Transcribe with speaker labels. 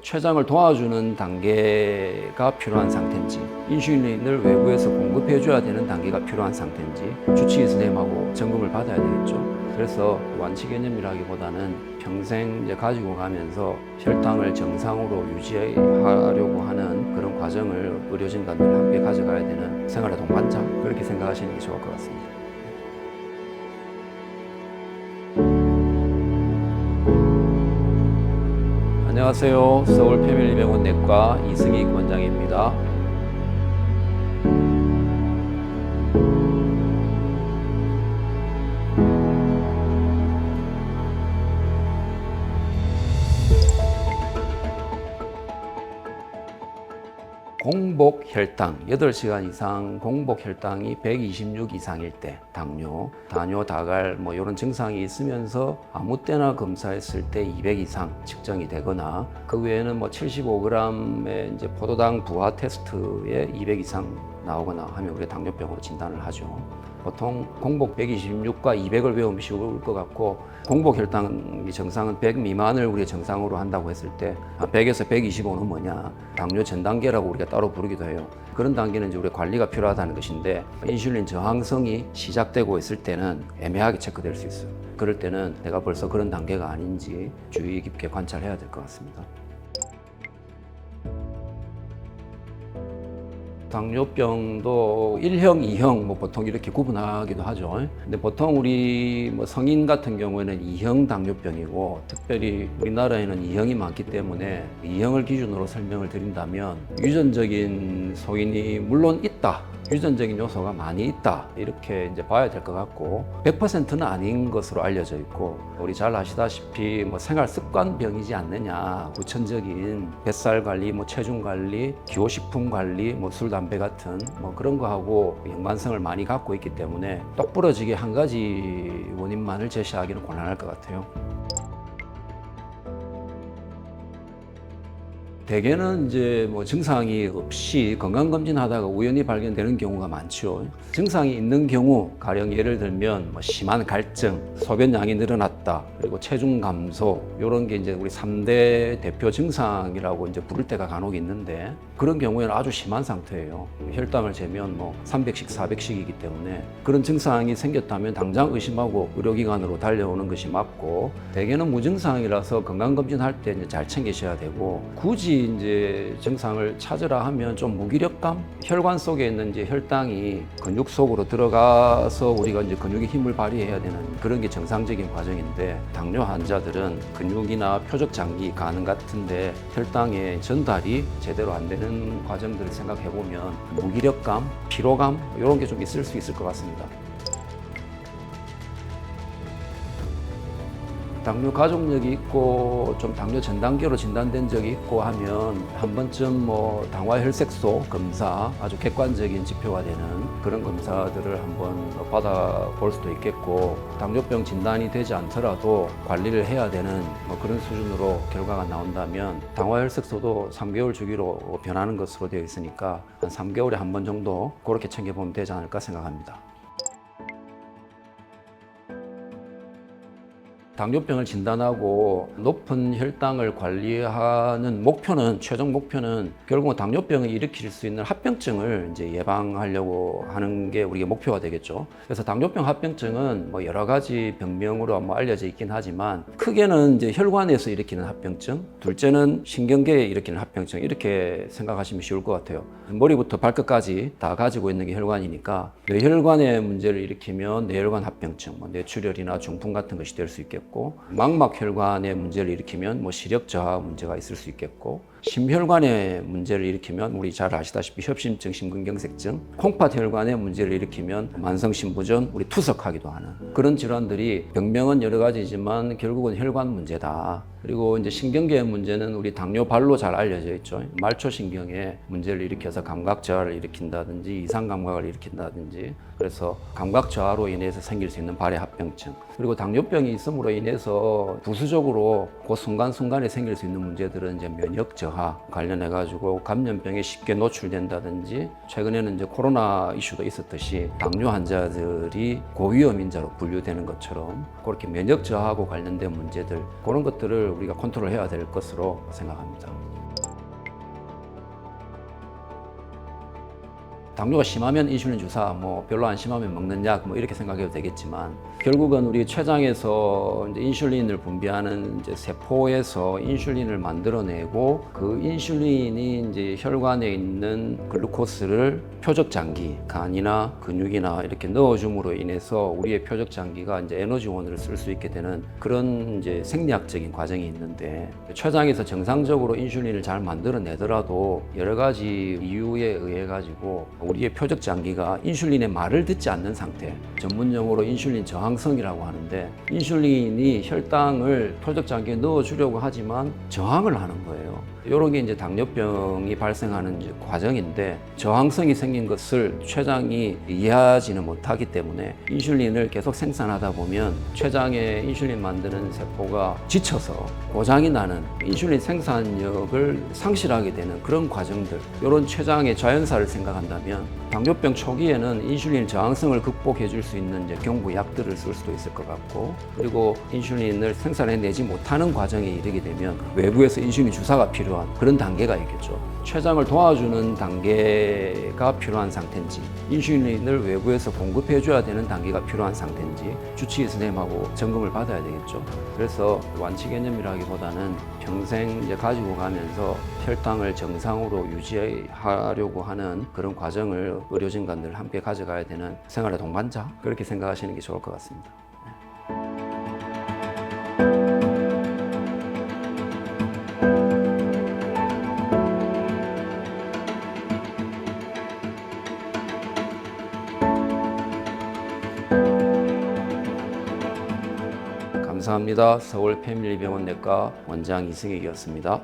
Speaker 1: 췌장을 도와주는 단계가 필요한 상태인지, 인슐린을 외부에서 공급해 줘야 되는 단계가 필요한 상태인지 주치의 선생님하고 점검을 받아야 되겠죠. 그래서 완치 개념이라기보다는 평생 이제 가지고 가면서 혈당을 정상으로 유지하려고 하는 그런 과정을 의료진과늘 함께 가져가야 되는 생활의 동반자, 그렇게 생각하시는 게 좋을 것 같습니다. 안녕하세요. 서울 패밀리병원 내과 이승익 원장입니다. 공복 혈당, 8시간 이상 공복 혈당이 126 이상일 때 당뇨, 다갈 뭐 이런 증상이 있으면서 아무 때나 검사했을 때 200 이상 측정이 되거나 그 외에는 뭐 75g의 이제 포도당 부하 테스트에 200 이상 나오거나 하면 우리가 당뇨병으로 진단을 하죠. 보통 공복 126과 200을 외우면 쉬울 것 같고, 공복 혈당이 정상은 100 미만을 우리가 정상으로 한다고 했을 때 100에서 125는 뭐냐, 당뇨 전 단계라고 우리가 따로 부르기도 해요. 그런 단계는 이제 우리가 관리가 필요하다는 것인데, 인슐린 저항성이 시작되고 있을 때는 애매하게 체크될 수 있어요. 그럴 때는 내가 벌써 그런 단계가 아닌지 주의 깊게 관찰해야 될 것 같습니다. 당뇨병도 1형, 2형 뭐 보통 이렇게 구분하기도 하죠. 근데 보통 우리 뭐 성인 같은 경우에는 2형 당뇨병이고, 특별히 우리나라에는 2형이 많기 때문에 2형을 기준으로 설명을 드린다면, 유전적인 소인이 물론 있다, 유전적인 요소가 많이 있다, 이렇게 이제 봐야 될 것 같고, 100%는 아닌 것으로 알려져 있고, 우리 잘 아시다시피 뭐 생활 습관병이지 않느냐, 후천적인 뱃살 관리, 뭐 체중 관리, 기호식품 관리, 뭐 술, 담배 같은 뭐 그런 거하고 연관성을 많이 갖고 있기 때문에 똑부러지게 한 가지 원인만을 제시하기는 곤란할 것 같아요. 대개는 이제 뭐 증상이 없이 건강검진하다가 우연히 발견되는 경우가 많죠. 증상이 있는 경우, 가령 예를 들면 뭐 심한 갈증, 소변량이 늘어났다, 그리고 체중 감소, 이런 게 이제 우리 3대 대표 증상이라고 이제 부를 때가 간혹 있는데, 그런 경우에는 아주 심한 상태예요. 혈당을 재면 뭐 300씩, 400씩이기 때문에 그런 증상이 생겼다면 당장 의심하고 의료기관으로 달려오는 것이 맞고, 대개는 무증상이라서 건강검진할 때 이제 잘 챙기셔야 되고, 굳이 이제 증상을 찾으라 하면 좀 무기력감, 혈관 속에 있는 이제 혈당이 근육 속으로 들어가서 우리가 이제 근육의 힘을 발휘해야 되는 그런 게 정상적인 과정인데, 당뇨 환자들은 근육이나 표적 장기, 간 같은데 혈당의 전달이 제대로 안 되는 과정들을 생각해 보면 무기력감, 피로감 이런 게 좀 있을 수 있을 것 같습니다. 당뇨 가족력이 있고 좀 당뇨 전 단계로 진단된 적이 있고 하면 한 번쯤 뭐 당화혈색소 검사, 아주 객관적인 지표가 되는 그런 검사들을 한번 받아볼 수도 있겠고, 당뇨병 진단이 되지 않더라도 관리를 해야 되는 뭐 그런 수준으로 결과가 나온다면 당화혈색소도 3개월 주기로 변하는 것으로 되어 있으니까 한 3개월에 한 번 정도 그렇게 챙겨보면 되지 않을까 생각합니다. 당뇨병을 진단하고 높은 혈당을 관리하는 목표는, 최종 목표는 결국은 당뇨병을 일으킬 수 있는 합병증을 이제 예방하려고 하는 게 우리의 목표가 되겠죠. 그래서 당뇨병 합병증은 뭐 여러 가지 병명으로 뭐 알려져 있긴 하지만, 크게는 이제 혈관에서 일으키는 합병증, 둘째는 신경계에 일으키는 합병증, 이렇게 생각하시면 쉬울 것 같아요. 머리부터 발끝까지 다 가지고 있는 게 혈관이니까, 뇌혈관에 문제를 일으키면 뇌혈관 합병증, 뭐 뇌출혈이나 중풍 같은 것이 될 수 있겠고, 망막혈관에 문제를 일으키면 뭐 시력 저하 문제가 있을 수 있겠고, 심혈관에 문제를 일으키면 우리 잘 아시다시피 협심증, 심근경색증, 콩팥혈관에 문제를 일으키면 만성심부전, 우리 투석하기도 하는 그런 질환들이 병명은 여러 가지지만 결국은 혈관 문제다. 그리고 이제 신경계의 문제는 우리 당뇨발로 잘 알려져 있죠. 말초신경에 문제를 일으켜서 감각 저하를 일으킨다든지 이상 감각을 일으킨다든지, 그래서 감각 저하로 인해서 생길 수 있는 발해 합병증, 그리고 당뇨병이 있음으로 인해서 부수적으로 그 순간순간에 생길 수 있는 문제들은 이제 면역 저하 관련해 가지고 감염병에 쉽게 노출된다든지, 최근에는 이제 코로나 이슈도 있었듯이 당뇨 환자들이 고위험 인자로 분류되는 것처럼 그렇게 면역 저하하고 관련된 문제들, 그런 것들을 우리가 컨트롤해야 될 것으로 생각합니다. 당뇨가 심하면 인슐린 주사, 뭐 별로 안 심하면 먹는 약, 뭐 이렇게 생각해도 되겠지만 결국은 우리 췌장에서 이제 인슐린을 분비하는 이제 세포에서 인슐린을 만들어내고 그 인슐린이 이제 혈관에 있는 글루코스를 표적 장기, 간이나 근육이나 이렇게 넣어줌으로 인해서 우리의 표적 장기가 이제 에너지원으로 쓸 수 있게 되는 그런 이제 생리학적인 과정이 있는데 췌장에서 정상적으로 인슐린을 잘 만들어내더라도 여러 가지 이유에 의해 가지고 우리의 표적 장기가 인슐린의 말을 듣지 않는 상태, 전문용어로 인슐린 저항성이라고 하는데 인슐린이 혈당을 표적 장기에 넣어주려고 하지만 저항을 하는 거예요. 이런 게 이제 당뇨병이 발생하는 이제 과정인데 저항성이 생긴 것을 췌장이 이해하지는 못하기 때문에 인슐린을 계속 생산하다 보면 췌장에 인슐린 만드는 세포가 지쳐서 고장이 나는 인슐린 생산력을 상실하게 되는 그런 과정들, 이런 췌장의 자연사를 생각한다면 당뇨병 초기에는 인슐린 저항성을 극복해 줄 수 있는 이제 경구 약들을 쓸 수도 있을 것 같고, 그리고 인슐린을 생산해내지 못하는 과정에 이르게 되면 외부에서 인슐린 주사가 필요한 그런 단계가 있겠죠. 췌장을 도와주는 단계가 필요한 상태인지, 인슐린을 외부에서 공급해 줘야 되는 단계가 필요한 상태인지 주치의 선생님하고 점검을 받아야 되겠죠. 그래서 완치 개념이라기보다는 평생 이제 가지고 가면서 혈당을 정상으로 유지하려고 하는 그런 과정을 의료진과 늘 함께 가져가야 되는 생활의 동반자, 그렇게 생각하시는 게 좋을 것 같습니다. 감사합니다. 서울 패밀리병원 내과 원장 이승익이었습니다.